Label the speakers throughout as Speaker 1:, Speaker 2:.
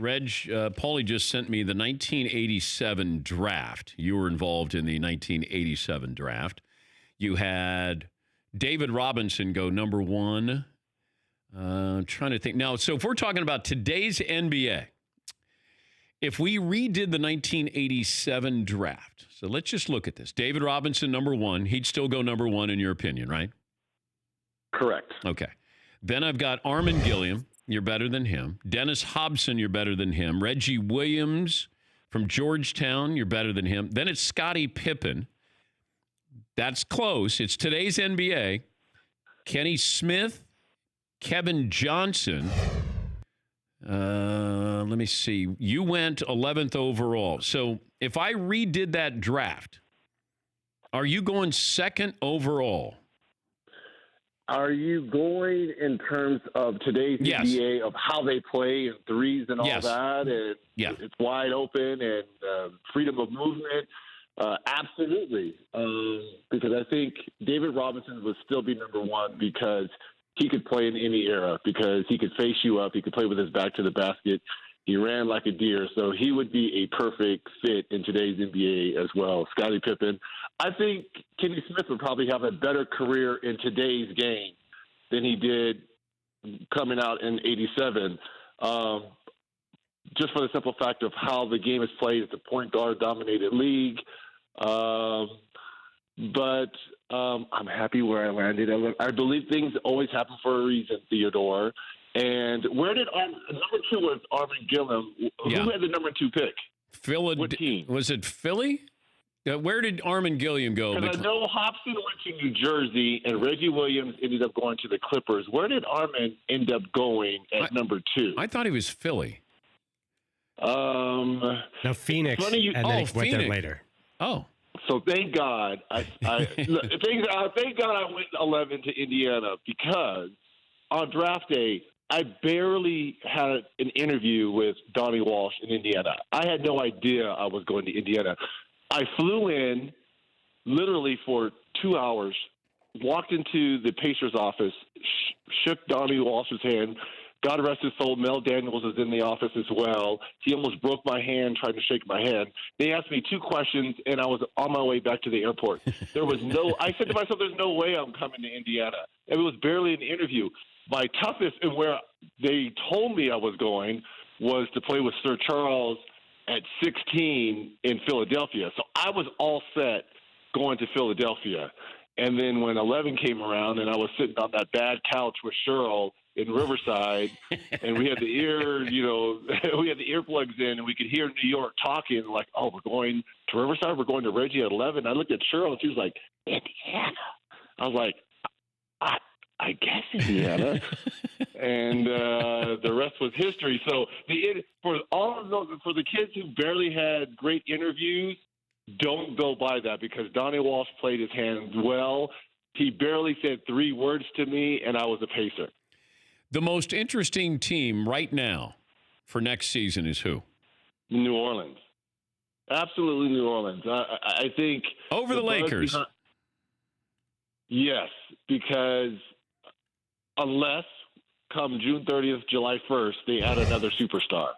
Speaker 1: Reg, Paulie just sent me the 1987 draft. You were involved in the 1987 draft. You had David Robinson go number one. Trying to think. Now, so if we're talking about today's NBA, if we redid the 1987 draft, so let's just look at this. David Robinson, number one. He'd still go number one in your opinion, right?
Speaker 2: Correct.
Speaker 1: Okay. Then I've got Armin Gilliam. You're better than him. Dennis Hobson, you're better than him. Reggie Williams from Georgetown, you're better than him. Then it's Scottie Pippen. That's close. It's today's NBA. Kenny Smith, Kevin Johnson. Let me see. You went 11th overall. So if I redid that draft, are you going second overall?
Speaker 2: Are you going in terms of today's
Speaker 1: Yes.
Speaker 2: NBA of how they play and threes and all
Speaker 1: Yes.
Speaker 2: that? And it's wide open and freedom of movement. Absolutely. Because I think David Robinson would still be number one because he could play in any era, because he could face you up. He could play with his back to the basket. He ran like a deer. So he would be a perfect fit in today's NBA as well. Scottie Pippen. I think Kenny Smith would probably have a better career in today's game than he did coming out in 87. Just for the simple fact of how the game is played. It's a point guard dominated league. But I'm happy where I landed. I believe things always happen for a reason, Theodore. And where did number two was Armin Gilliam?
Speaker 1: Yeah.
Speaker 2: Who had the number two pick? What team?
Speaker 1: Was it Philly? Where did Armin Gilliam go?
Speaker 2: Because I know Hobson went to New Jersey and Reggie Williams ended up going to the Clippers. Where did Armin end up going at number two?
Speaker 1: I thought he was Philly.
Speaker 3: No, Phoenix.
Speaker 2: Funny
Speaker 3: and then he went there
Speaker 1: Phoenix.
Speaker 3: later.
Speaker 1: Oh.
Speaker 2: So thank God thank God I went 11 to Indiana, because on draft day I barely had an interview with Donnie Walsh in Indiana. I had no idea I was going to Indiana. I flew in literally for 2 hours, walked into the Pacers office, shook Donnie Walsh's hand. God rest his soul, Mel Daniels is in the office as well. He almost broke my hand trying to shake my hand. They asked me 2 questions, and I was on my way back to the airport. I said to myself, there's no way I'm coming to Indiana. It was barely an interview. My toughest, and where they told me I was going, was to play with Sir Charles at 16 in Philadelphia. So I was all set going to Philadelphia. And then when 11 came around and I was sitting on that bad couch with Cheryl in Riverside, and we had the we had the earplugs in, and we could hear New York talking like, "Oh, we're going to Riverside. We're going to Reggie at 11." I looked at Cheryl, and she was like, "Indiana." I was like, I guess Indiana, and the rest was history. So for the kids who barely had great interviews, don't go by that, because Donnie Walsh played his hand well. He barely said 3 words to me, and I was a Pacer.
Speaker 1: The most interesting team right now for next season is who?
Speaker 2: New Orleans. Absolutely New Orleans. I think
Speaker 1: over the Lakers.
Speaker 2: Yes, because unless come June 30th, July 1st, they add another superstar.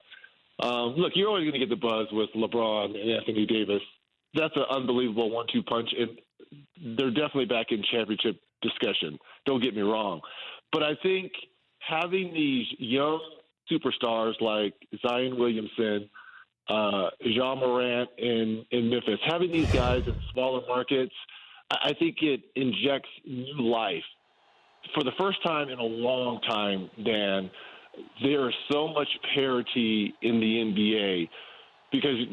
Speaker 2: Look, you're always going to get the buzz with LeBron and Anthony Davis. That's an unbelievable 1-2 punch, and they're definitely back in championship discussion. Don't get me wrong. But I think having these young superstars like Zion Williamson, Jean Morant in Memphis, having these guys in smaller markets, I think it injects new life. For the first time in a long time, Dan, there is so much parity in the NBA because,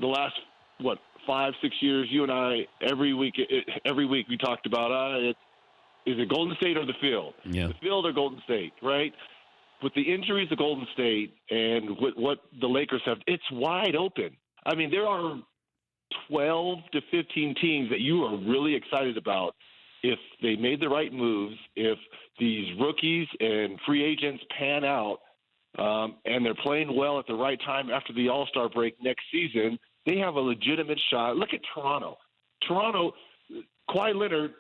Speaker 2: the last, 5-6 years, you and I, every week we talked about is it Golden State or the field?
Speaker 1: Yeah.
Speaker 2: The field or Golden State, right? With the injuries of Golden State and with what the Lakers have, it's wide open. I mean, there are 12 to 15 teams that you are really excited about if they made the right moves, if these rookies and free agents pan out, and they're playing well at the right time after the All-Star break next season, they have a legitimate shot. Look at Toronto. Kawhi Leonard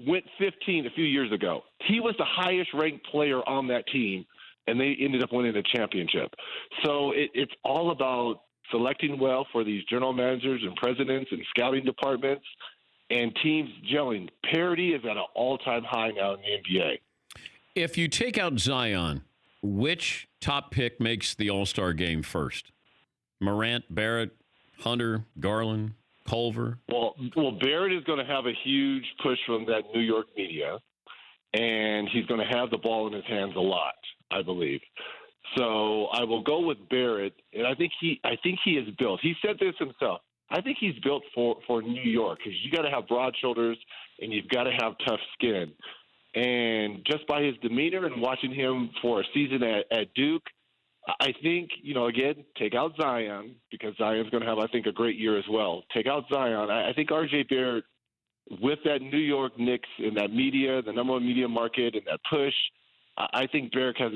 Speaker 2: went 15 a few years ago. He was the highest-ranked player on that team and they ended up winning a championship. So it's all about selecting well for these general managers and presidents and scouting departments and teams gelling. Parity is at an all-time high now in the NBA.
Speaker 1: If you take out Zion, which top pick makes the All-Star game first? Morant, Barrett, Hunter, Garland, Culver?
Speaker 2: Well, Barrett is going to have a huge push from that New York media, and he's going to have the ball in his hands a lot, I believe. So I will go with Barrett, and I think he is built. He said this himself. I think he's built for New York because you got to have broad shoulders and you've got to have tough skin. And just by his demeanor and watching him for a season at Duke, I think, again, take out Zion because Zion's going to have, I think, a great year as well. Take out Zion. I think R.J. Barrett, with that New York Knicks and that media, the number one media market and that push, I think Barrett has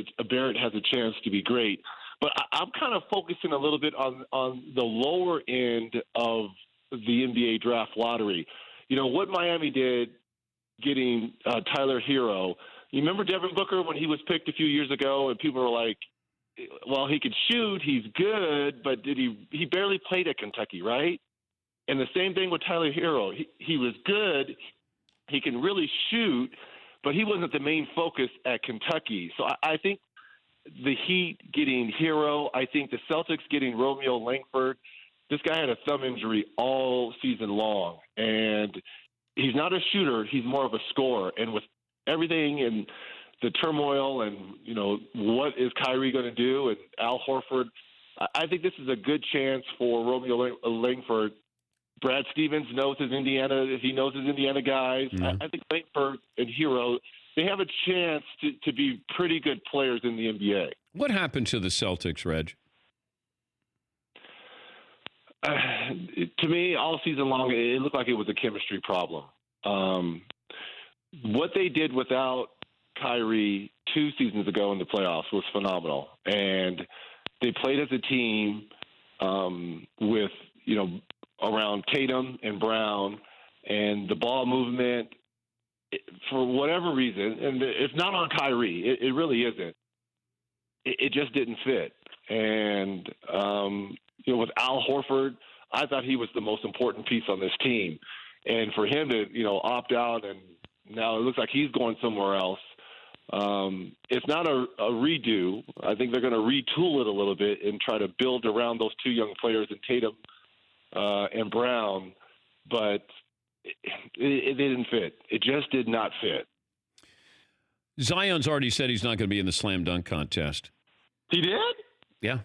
Speaker 2: a chance to be great. But I'm kind of focusing a little bit on the lower end of the NBA draft lottery. What Miami did getting Tyler Hero. You remember Devin Booker when he was picked a few years ago and people were like, well, he could shoot, he's good, but he barely played at Kentucky, right? And the same thing with Tyler Hero. He was good, he can really shoot, but he wasn't the main focus at Kentucky. So I think the Heat getting Hero, I think the Celtics getting Romeo Langford. This guy had a thumb injury all season long, and he's not a shooter. He's more of a scorer. And with everything and the turmoil and, what is Kyrie going to do and Al Horford, I think this is a good chance for Romeo Langford. Brad Stevens knows his Indiana. He knows his Indiana guys.
Speaker 1: Mm-hmm.
Speaker 2: I think Langford and Hero, they have a chance to be pretty good players in the NBA.
Speaker 1: What happened to the Celtics, Reg?
Speaker 2: To me, all season long, it looked like it was a chemistry problem. What they did without Kyrie 2 seasons ago in the playoffs was phenomenal. And they played as a team with, around Tatum and Brown, and the ball movement, for whatever reason, and it's not on Kyrie. It really isn't. It just didn't fit. And, with Al Horford, I thought he was the most important piece on this team. And for him to, opt out, and now it looks like he's going somewhere else, it's not a redo. I think they're going to retool it a little bit and try to build around those two young players in Tatum and Brown. But it didn't fit. It just did not fit.
Speaker 1: Zion's already said he's not going to be in the slam dunk contest.
Speaker 2: He did?
Speaker 1: Yeah.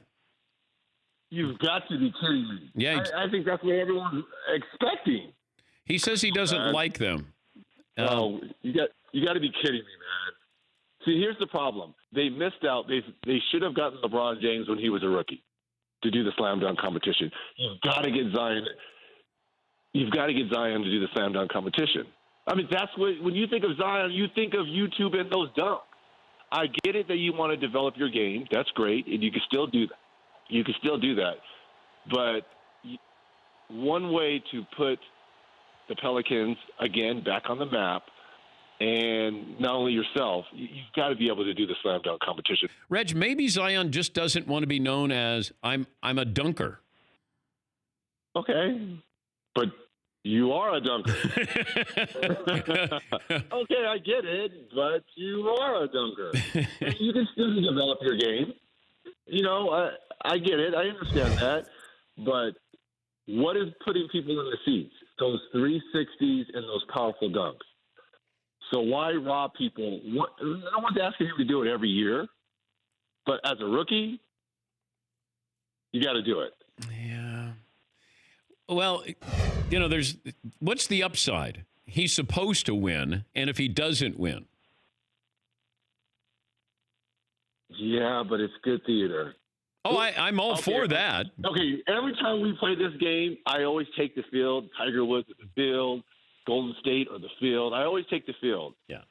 Speaker 2: You've got to be kidding me.
Speaker 1: Yeah.
Speaker 2: I think that's what everyone's expecting.
Speaker 1: He says he doesn't like them.
Speaker 2: Oh, you got to be kidding me, man. See, here's the problem. They missed out. They should have gotten LeBron James when he was a rookie to do the slam dunk competition. You've got to get Zion. You've got to get Zion to do the slam dunk competition. I mean, that's what, when you think of Zion, you think of YouTube and those dunks. I get it that you want to develop your game. That's great, and you can still do that. You can still do that. But one way to put the Pelicans, again, back on the map, and not only yourself, you've got to be able to do the slam dunk competition.
Speaker 1: Reg, maybe Zion just doesn't want to be known as I'm a dunker.
Speaker 2: Okay, but you are a dunker. Okay, I get it, but you are a dunker. You can still develop your game. I get it. I understand that. But what is putting people in the seats? Those 360s and those powerful dunks. So why rob people? No one's asking him to do it every year. But as a rookie, you got to do it.
Speaker 1: Yeah. Well, what's the upside? He's supposed to win, and if he doesn't win?
Speaker 2: Yeah, but it's good theater.
Speaker 1: Oh, I'm all for that.
Speaker 2: Okay, every time we play this game, I always take the field. Tiger Woods at the field, Golden State or the field. I always take the field.
Speaker 1: Yeah.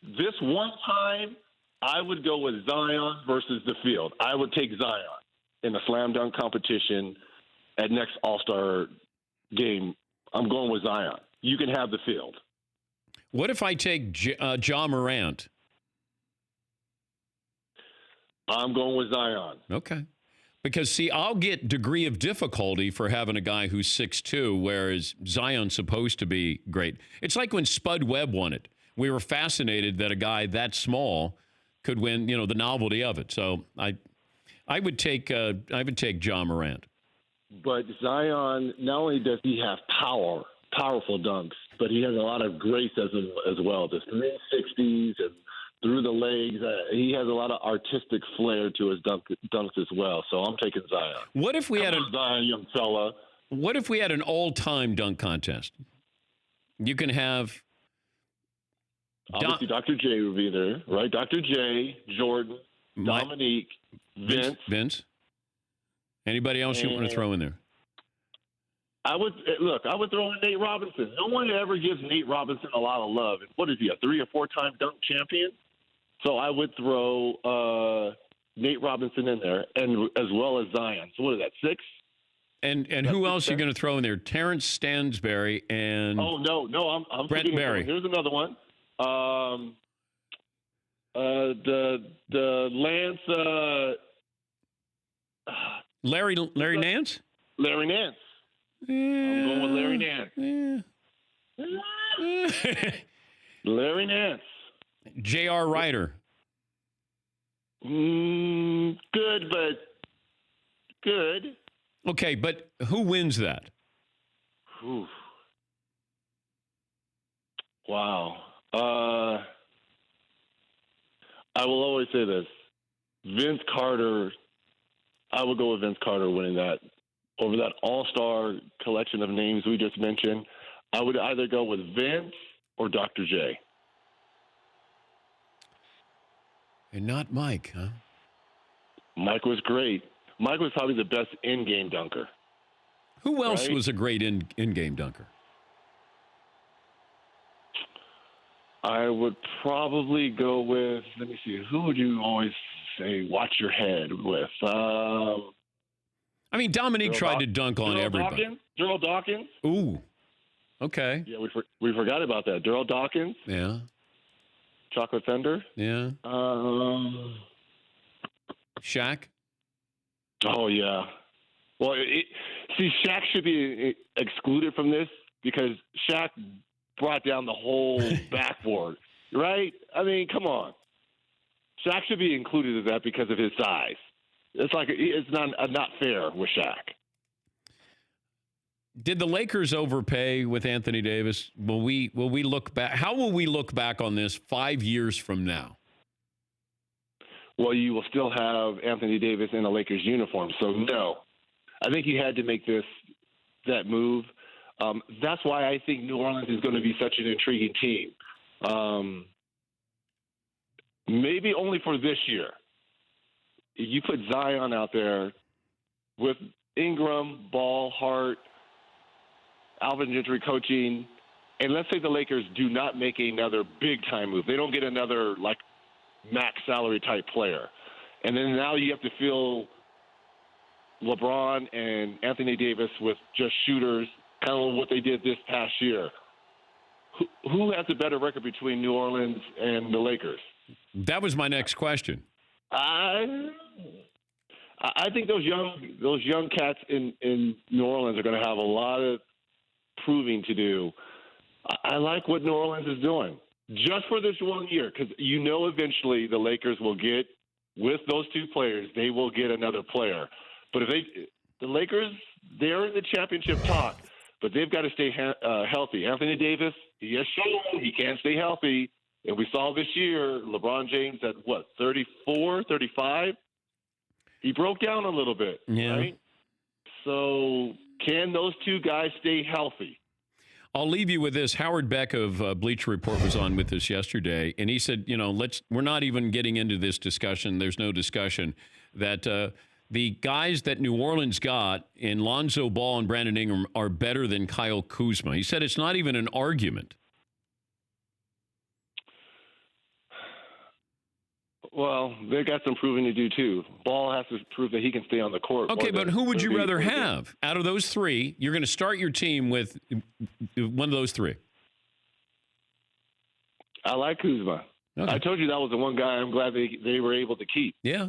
Speaker 2: This one time, I would go with Zion versus the field. I would take Zion in the slam dunk competition at next All-Star game. I'm going with Zion. You can have the field.
Speaker 1: What if I take Ja Morant?
Speaker 2: I'm going with Zion.
Speaker 1: Okay. Because, see, I'll get degree of difficulty for having a guy who's 6'2", whereas Zion's supposed to be great. It's like when Spud Webb won it. We were fascinated that a guy that small could win, the novelty of it. So I would take John Morant.
Speaker 2: But Zion, not only does he have powerful dunks, but he has a lot of grace as well. The 360s and through the legs. He has a lot of artistic flair to his dunks as well. So I'm taking Zion.
Speaker 1: What if we had
Speaker 2: Zion, young fella.
Speaker 1: What if we had an all-time dunk contest? You can have
Speaker 2: obviously Dr. J would be there, right? Dr. J, Jordan, Dominique,
Speaker 1: Vince. Anybody else you want to throw in there?
Speaker 2: I would throw in Nate Robinson. No one ever gives Nate Robinson a lot of love. What is he, a 3 or 4 time dunk champion? So I would throw Nate Robinson in there, and as well as Zion. So what is that, 6?
Speaker 1: And who else are you going to throw in there? Terrence Stansberry and
Speaker 2: I'm
Speaker 1: Brent Berry.
Speaker 2: Here's another one. The Lance.
Speaker 1: Larry Nance.
Speaker 2: Larry Nance. I'm going with Larry Nance. Larry Nance.
Speaker 1: J.R. Ryder.
Speaker 2: Good, but good.
Speaker 1: Okay, but who wins that?
Speaker 2: Oof. Wow. I will always say this. Vince Carter, I would go with Vince Carter winning that. Over that all-star collection of names we just mentioned, I would either go with Vince or Dr. J.
Speaker 1: And not Mike, huh?
Speaker 2: Mike was great. Mike was probably the best in-game dunker.
Speaker 1: Who else was a great in-game dunker?
Speaker 2: I would probably go with, let me see, who would you always say watch your head with?
Speaker 1: I mean, Dominique tried to dunk on everybody.
Speaker 2: Daryl Dawkins.
Speaker 1: Ooh, okay.
Speaker 2: Yeah, we forgot about that. Daryl Dawkins.
Speaker 1: Yeah.
Speaker 2: Chocolate Thunder.
Speaker 1: Yeah. Shaq.
Speaker 2: Oh, yeah. Well, Shaq should be excluded from this because Shaq brought down the whole backboard, right? I mean, come on. Shaq should be included in that because of his size. It's not fair with Shaq.
Speaker 1: Did the Lakers overpay with Anthony Davis? Will we look back? How will we look back on this 5 years from now?
Speaker 2: Well, you will still have Anthony Davis in a Lakers uniform, so no. I think you had to make that move. That's why I think New Orleans is going to be such an intriguing team. Maybe only for this year. You put Zion out there with Ingram, Ball, Hart, Alvin Gentry coaching, and let's say the Lakers do not make another big-time move. They don't get another, max salary type player. And then now you have to fill LeBron and Anthony Davis with just shooters, kind of what they did this past year. Who has a better record between New Orleans and the Lakers?
Speaker 1: That was my next question.
Speaker 2: I think those young cats in New Orleans are going to have a lot of proving to do. I like what New Orleans is doing just for this 1 year because eventually the Lakers will get with those 2 players. They will get another player, but if the Lakers, they're in the championship talk, but they've got to stay healthy. Anthony Davis, he has shown he can't stay healthy. And we saw this year, LeBron James at 34, 35? He broke down a little bit, right? So can those 2 guys stay healthy?
Speaker 1: I'll leave you with this. Howard Beck of Bleacher Report was on with us yesterday, and he said, we're not even getting into this discussion. There's no discussion that the guys that New Orleans got in Lonzo Ball and Brandon Ingram are better than Kyle Kuzma. He said it's not even an argument.
Speaker 2: Well, they got some proving to do, too. Ball has to prove that he can stay on the court.
Speaker 1: Okay, but who would you rather have? Out of those 3, you're going to start your team with one of those 3.
Speaker 2: I like Kuzma. Okay. I told you that was the one guy I'm glad they were able to keep.
Speaker 1: Yeah.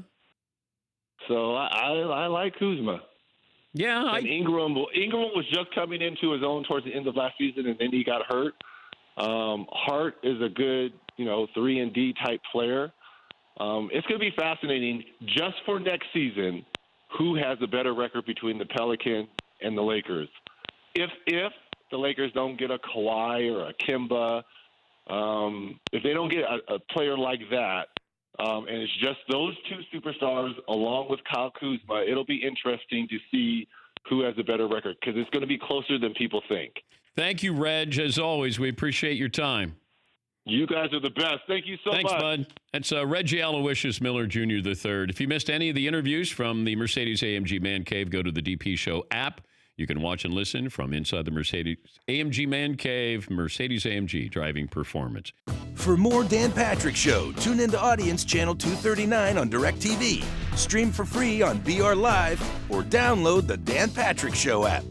Speaker 2: So I like Kuzma.
Speaker 1: Yeah,
Speaker 2: And Ingram was just coming into his own towards the end of last season, and then he got hurt. Hart is a good, 3-and-D type player. It's going to be fascinating just for next season who has a better record between the Pelicans and the Lakers. If the Lakers don't get a Kawhi or a Kemba, if they don't get a player like that, and it's just those two superstars along with Kyle Kuzma, it'll be interesting to see who has a better record because it's going to be closer than people think.
Speaker 1: Thank you, Reg. As always, we appreciate your time.
Speaker 2: You guys are the best. Thank you so much.
Speaker 1: Thanks, bud. That's Reggie Aloysius Miller Jr. III. If you missed any of the interviews from the Mercedes-AMG Man Cave, go to the DP Show app. You can watch and listen from inside the Mercedes-AMG Man Cave, Mercedes-AMG Driving Performance.
Speaker 3: For more Dan Patrick Show, tune into Audience Channel 239 on DirecTV. Stream for free on BR Live or download the Dan Patrick Show app.